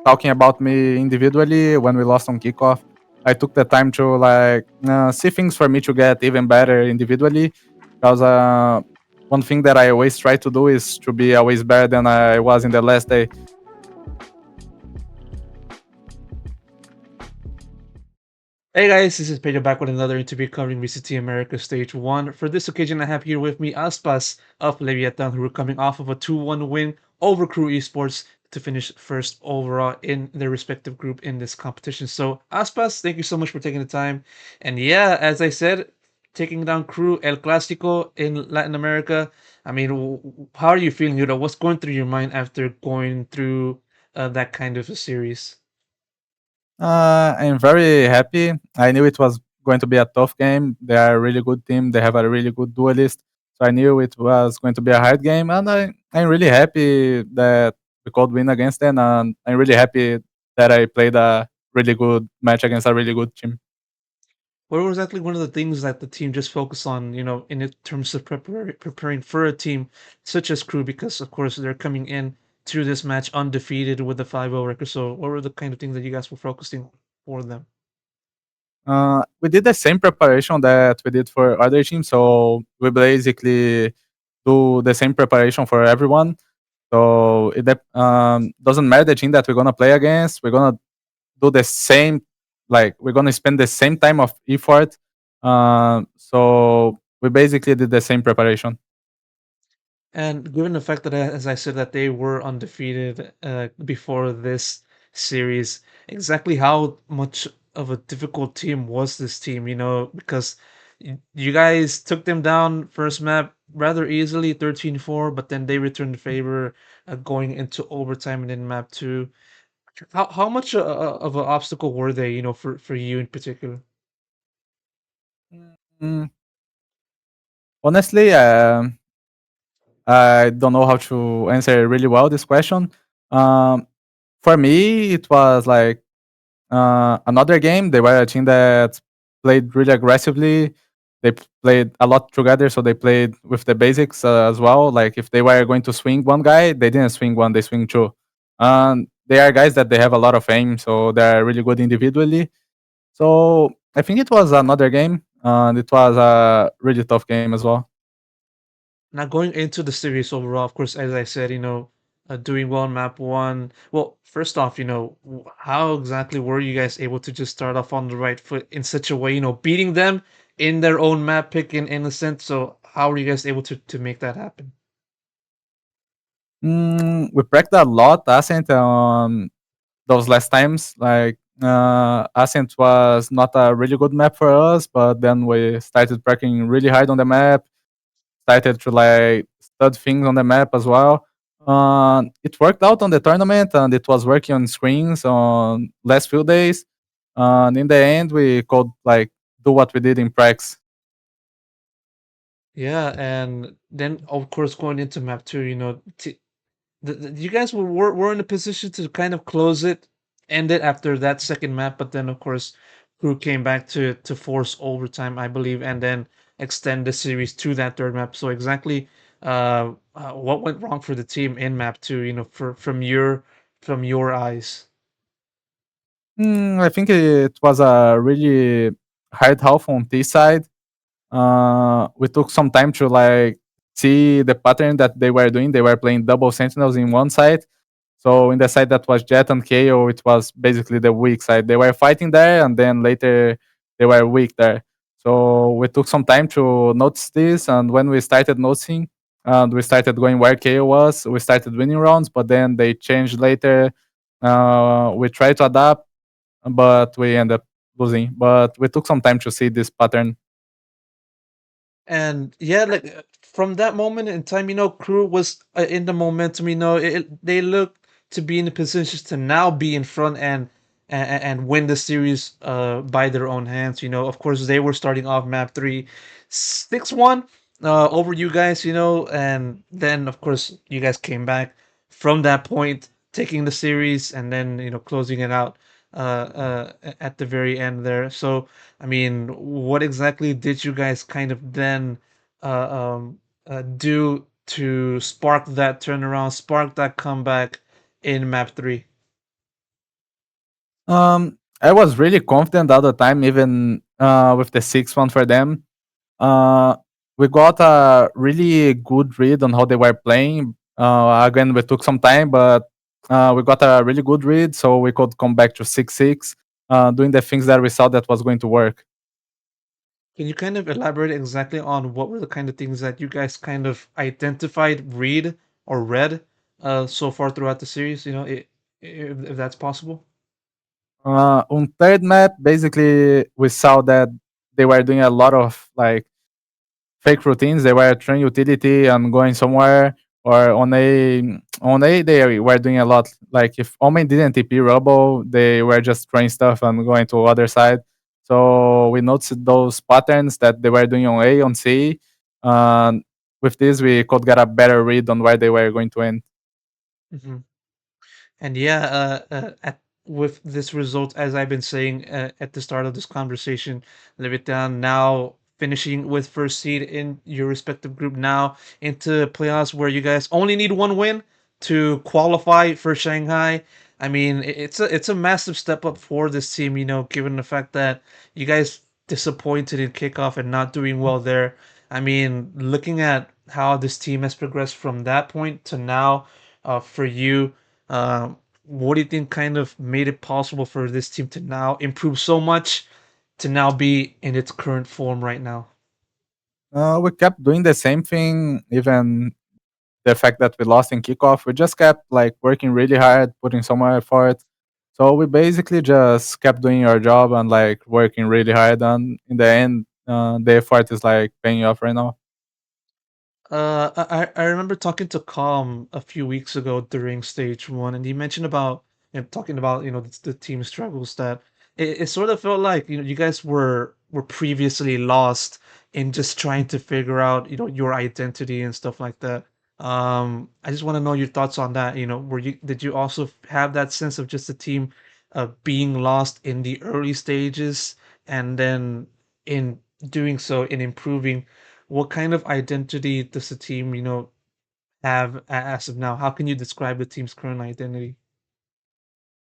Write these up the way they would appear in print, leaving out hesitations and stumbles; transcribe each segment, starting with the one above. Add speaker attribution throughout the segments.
Speaker 1: talking about me individually when we lost on kickoff. I took the time to like see things for me to get even better individually. Because one thing that I always try to do is to be always better than I was in the last day.
Speaker 2: Hey guys, this is Pedro back with another interview covering VCT America Stage 1. For this occasion, I have here with me aspas of Leviatan, who are coming off of a 2-1 win over KRU esports to finish first overall in their respective group in this competition. So, aspas, thank you so much for taking the time. And yeah, as I said, taking down KRU El Clásico in Latin America. I mean, how are you feeling? What's going through your mind after going through that kind of a series?
Speaker 1: I'm very happy. I knew it was going to be a tough game. They are a really good team. They have a really good duelist. So I knew it was going to be a hard game. And I'm really happy that we could win against them. And I'm really happy that I played a really good match against a really good team.
Speaker 2: What was exactly one of the things that the team just focused on, in terms of preparing for a team such as Crew? Because of course they're coming in to this match undefeated with a 5-0 record. So what were the kind of things that you guys were focusing on for them?
Speaker 1: We did the same preparation that we did for other teams. So we basically do the same preparation for everyone. So doesn't matter the team that we're gonna play against. We're gonna do the same, like we're gonna spend the same time of effort. So we basically did the same preparation.
Speaker 2: And given the fact that, as I said, that they were undefeated before this series, exactly how much of a difficult team was this team? Because you guys took them down first map rather easily, 13-4, but then they returned the favor going into overtime and then map two. How much of an obstacle were they, for you in particular?
Speaker 1: Mm, Honestly, I don't know how to answer really well this question. Um, for me, it was like another game. They were a team that played really aggressively. They played a lot together, so they played with the basics as well. Like if they were going to swing one guy, they didn't swing one; they swing two. They are guys that they have a lot of aim, so they're really good individually. So I think it was another game, and it was a really tough game as well.
Speaker 2: Now going into the series overall, of course, as I said, doing well in map one. Well, first off, how exactly were you guys able to just start off on the right foot in such a way, beating them in their own map pick in a sense? So how were you guys able to make that happen?
Speaker 1: We practiced a lot Ascent those last times. Like Ascent was not a really good map for us, but then we started practicing really hard on the map. Started to like stud things on the map as well. It worked out on the tournament, and it was working on screens on last few days. And in the end, we could like do what we did in practice.
Speaker 2: Yeah, and then of course going into map two, you guys were in a position to kind of close it, end it after that second map, but then of course Crew came back to force overtime, I believe, and then extend the series to that third map. So exactly, what went wrong for the team in map two? From your eyes.
Speaker 1: I think it was a really hard half on this side. We took some time to like see the pattern that they were doing. They were playing double sentinels in one side. So in the side that was Jet and KO, it was basically the weak side. They were fighting there, and then later they were weak there. So we took some time to notice this, and when we started noticing, and we started going where KO was, we started winning rounds. But then they changed later. We tried to adapt, but we ended up losing. But we took some time to see this pattern.
Speaker 2: And yeah, like from that moment in time, Crew was in the momentum. They looked to be in the positions to now be in front and win the series by their own hands. Of course, they were starting off map three, 6-1 over you guys. And then of course you guys came back from that point, taking the series and then closing it out at the very end there. So I mean, what exactly did you guys kind of then do to spark that turnaround, spark that comeback in map three?
Speaker 1: I was really confident all the time, even with the 6-1 for them. Uh, we got a really good read on how they were playing. Again, we took some time, but we got a really good read, so we could come back to 6-6, doing the things that we saw that was going to work.
Speaker 2: Can you kind of elaborate exactly on what were the kind of things that you guys kind of identified, read, or read so far throughout the series? If that's possible.
Speaker 1: On third map, basically, we saw that they were doing a lot of like fake routines. They were trying utility and going somewhere. Or on A they were doing a lot. Like if Omen didn't TP Rubble, they were just trying stuff and going to other side. So we noticed those patterns that they were doing on A, on C. And with this, we could get a better read on where they were going to end.
Speaker 2: Hmm. And yeah, with this result, as I've been saying at the start of this conversation, Levitan now finishing with first seed in your respective group, now into playoffs where you guys only need one win to qualify for Shanghai. I mean, it's a massive step up for this team. Given the fact that you guys disappointed in kickoff and not doing well there. I mean, looking at how this team has progressed from that point to now, for you. What do you think kind of made it possible for this team to now improve so much to now be in its current form right now?
Speaker 1: We kept doing the same thing, even the fact that we lost in kickoff. We just kept like working really hard, putting so much effort. So we basically just kept doing our job and like working really hard. And in the end, the effort is like paying off right now.
Speaker 2: I remember talking to Calm a few weeks ago during stage one, and he mentioned about talking about the team struggles that it sort of felt like you guys were previously lost in just trying to figure out your identity and stuff like that. I just want to know your thoughts on that. Were you did you also have that sense of just the team being lost in the early stages, and then in doing so in improving? What kind of identity does the team, have as of now? How can you describe the team's current identity?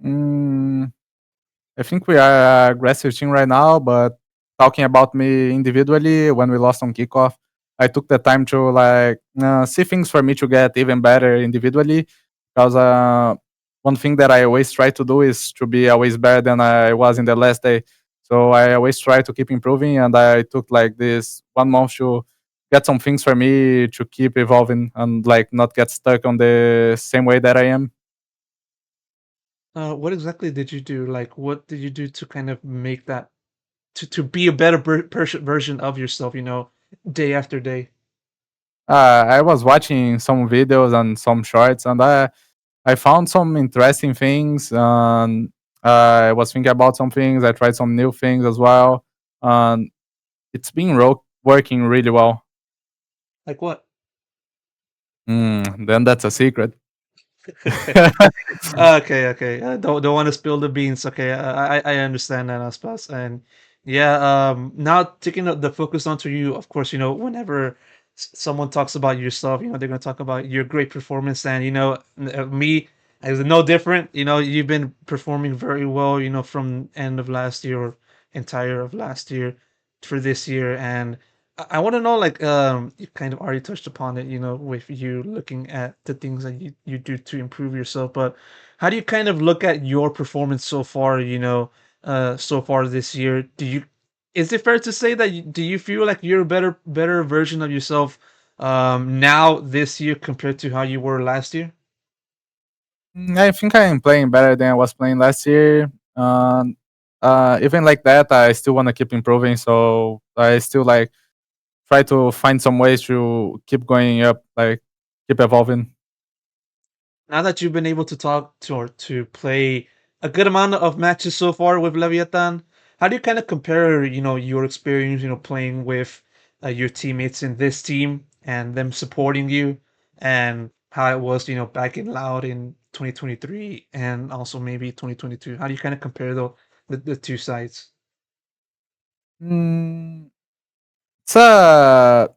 Speaker 1: Mm, I think we are a aggressive team right now, but talking about me individually, when we lost on kickoff, I took the time to like see things for me to get even better individually. Because one thing that I always try to do is to be always better than I was in the last day. So I always try to keep improving, and I took like this 1 month to get some things for me to keep evolving and like not get stuck on the same way that I am.
Speaker 2: What exactly did you do? Like, what did you do to kind of make that to be a better version of yourself? Day after day.
Speaker 1: I was watching some videos and some shorts, and I found some interesting things. And I was thinking about some things. I tried some new things as well, and it's been working really well.
Speaker 2: Like what?
Speaker 1: Then that's a secret.
Speaker 2: Okay, okay. Don't want to spill the beans. Okay, I understand that, Aspas. And yeah, now taking the focus onto you. Of course, whenever someone talks about yourself, they're gonna talk about your great performance. And me is no different. You've been performing very well. From end of last year or entire of last year for this year. And I want to know, like, you kind of already touched upon it, with you looking at the things that you do to improve yourself. But how do you kind of look at your performance so far, so far this year? Is it fair to say that do you feel like you're a better version of yourself now this year compared to how you were last year?
Speaker 1: I think I am playing better than I was playing last year. Um, Even like that, I still want to keep improving. So I still like try to find some ways to keep going up, like keep evolving.
Speaker 2: Now that you've been able to talk to or to play a good amount of matches so far with Leviathan, how do you kind of compare, your experience, playing with your teammates in this team and them supporting you, and how it was, back in Loud in 2023 and also maybe 2022? How do you kind of compare the two sides?
Speaker 1: Mm, it's a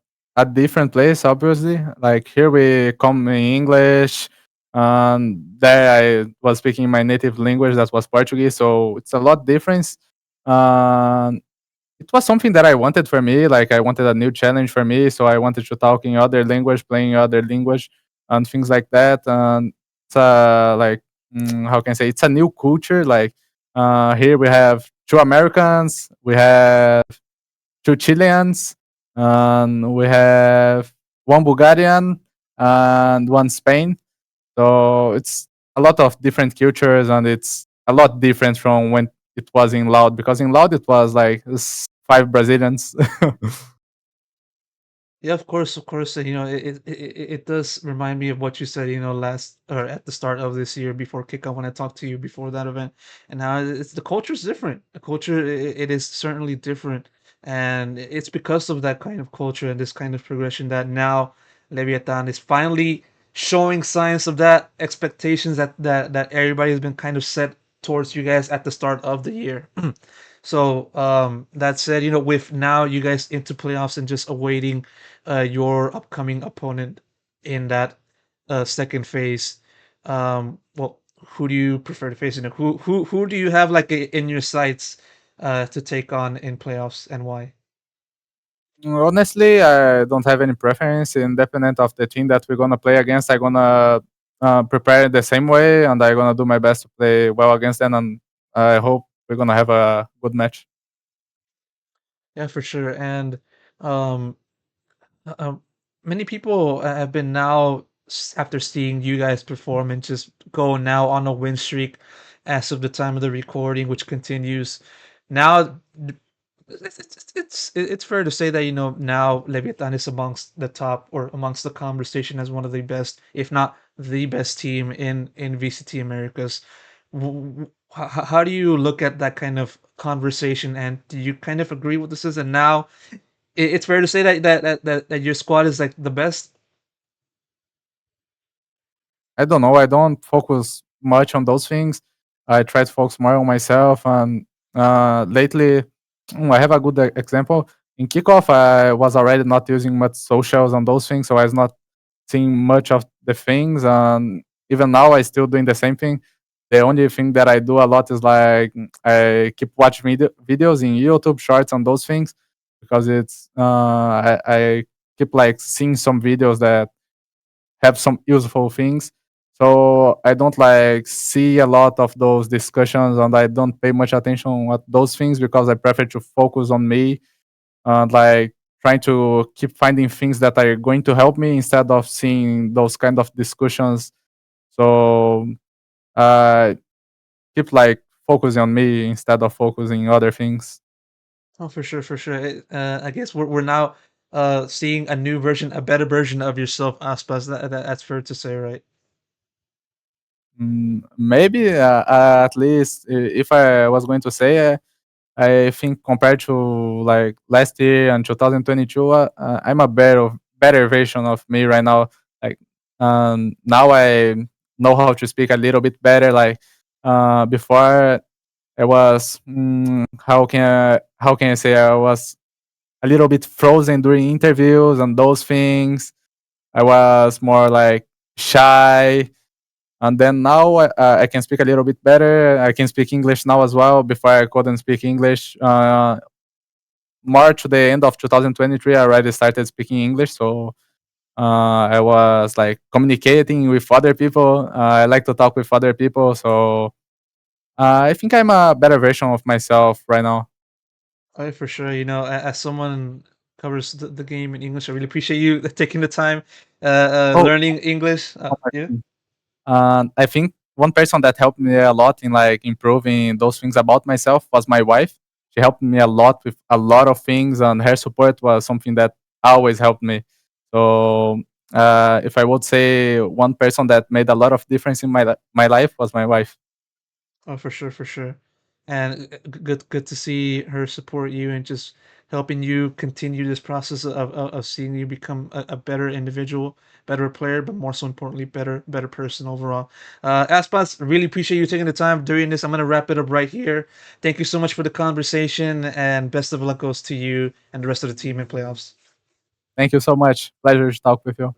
Speaker 1: different place, obviously. Like here we come in English. There I was speaking my native language, that was Portuguese, so it's a lot difference. Um, it was something that I wanted for me. Like I wanted a new challenge for me, so I wanted to talk in other language, playing other language, and things like that. And it's like how can I say? It's a new culture. Like here we have two Americans, we have two Chileans, and we have one Bulgarian and one Spain. So it's a lot of different cultures, and it's a lot different from when it was in Loud, because in Loud it was like five Brazilians.
Speaker 2: Yeah, of course, of course. You know, it does remind me of what you said, you know, last or at the start of this year before kickoff when I talked to you before that event, and how it's the culture's different. The culture, it is certainly different, and it's because of that kind of culture and this kind of progression that now Leviathan is finally showing signs of that expectations that everybody has been kind of set towards you guys at the start of the year. So that said, you know, with now you guys into playoffs and just awaiting your upcoming opponent in that second phase. Well, who do you prefer to face? You know, who do you have like in your sights to take on in playoffs and why?
Speaker 1: Honestly, I don't have any preference. Independent of the team that we're gonna play against, I'm gonna prepare the same way, and I'm gonna do my best to play well against them. And I hope we're gonna have a good match.
Speaker 2: Yeah, for sure. And um, um, many people have been now after seeing you guys perform and just go now on a win streak as of the time of the recording, which continues now. It's fair to say that, you know, now Leviathan is amongst the top or amongst the conversation as one of the best, if not the best team in VCT Americas. How do you look at that kind of conversation, and do you kind of agree with this? Is and now it's fair to say that your squad is like the best.
Speaker 1: I don't know. I don't focus much on those things. I try to focus more on myself. And lately, I have a good example. In kickoff, I was already not using much socials on those things, so I was not seeing much of the things. And even now, I still doing the same thing. The only thing that I do a lot is like I keep watching videos in YouTube Shorts on those things, because it's I keep like seeing some videos that have some useful things. So I don't like see a lot of those discussions, and I don't pay much attention at those things, because I prefer to focus on me and like trying to keep finding things that are going to help me instead of seeing those kind of discussions. So uh keep like focusing on me instead of focusing other things.
Speaker 2: Oh, for sure, for sure. I guess we're now seeing a new version, a better version of yourself, Aspas. That's fair to say, right?
Speaker 1: Maybe at least if I was going to say, I think compared to like last year and 2022, I'm a better version of me right now. Like now I know how to speak a little bit better. Like before, I was how can I say, I was a little bit frozen during interviews and those things. I was more like shy, and then now I can speak a little bit better. I can speak English now as well. Before I couldn't speak English. More to the end of 2023, I already started speaking English. So I was like communicating with other people. I like to talk with other people. So I think I'm a better version of myself right now.
Speaker 2: Oh, for sure. You know, as someone covers the game in English, I really appreciate you taking the time,
Speaker 1: Oh,
Speaker 2: learning English.
Speaker 1: one more
Speaker 2: Yeah.
Speaker 1: thing. I think one person that helped me a lot in like improving those things about myself was my wife. She helped me a lot with a lot of things, and her support was something that always helped me. So, if I would say one person that made a lot of difference in my life, was my wife.
Speaker 2: Oh, for sure, for sure. And good to see her support you and just helping you continue this process of seeing you become a better individual, better player, but more so importantly, better person overall. Aspas, really appreciate you taking the time during this. I'm gonna wrap it up right here. Thank you so much for the conversation, and best of luck goes to you and the rest of the team in playoffs.
Speaker 1: Thank you so much. Pleasure to talk with you.